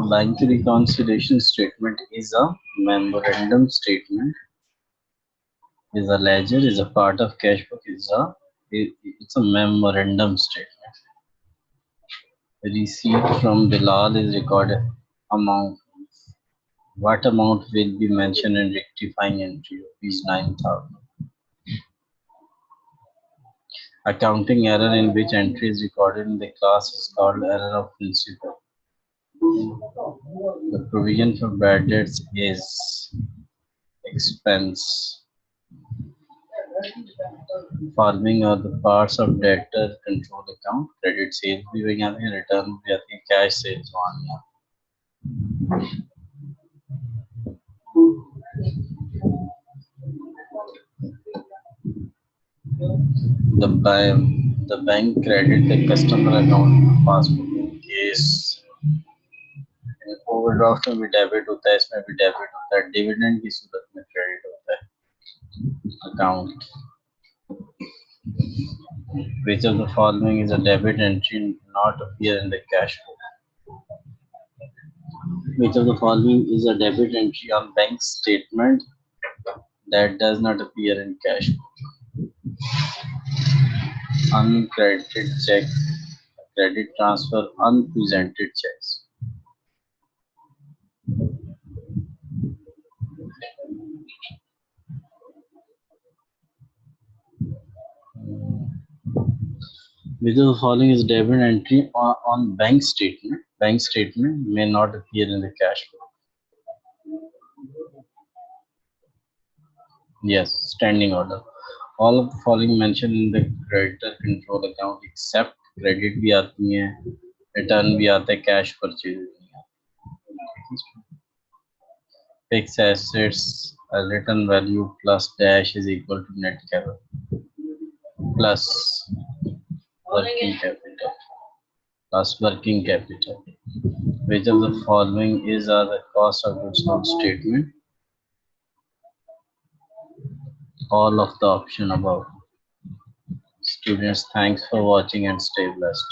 Bank reconciliation statement is a memorandum statement, is a ledger, is a part of cash book, it's a memorandum statement. Receipt from Bilal is recorded amount. What amount will be mentioned in rectifying entry? Rupees 9,000. Accounting error in which entry is recorded in the class is called error of principle. The provision for bad debts is expense. Following are the parts of debtor control account. Credit sales भी वही आते हैं, return भी आती है, cash sales वहाँ नहीं आती. The bank credit the customer account passbook in case overdraft में भी डेबिट होता है, इसमें भी डेबिट होता है, डिविडेंड की सूरत में क्रेडिट होता है account. Which of the following is a debit entry not appear in the cash book? Which of the following is a debit entry on bank statement that does not appear in cash book? Uncredited check, credit transfer, unpresented checks. Which of the following is debit entry on bank statement? Bank statement may not appear in the cash book. Yes, standing order. All of the following mentioned in the creditor control account except credit भी आती है, return भी आता है, cash purchase नहीं आता. Fixed assets, a written value plus dash is equal to net capital plus working capital plus working capital. Which of the following is the cost of goods sold statement? All of the option above. Students, thanks for watching and stay blessed.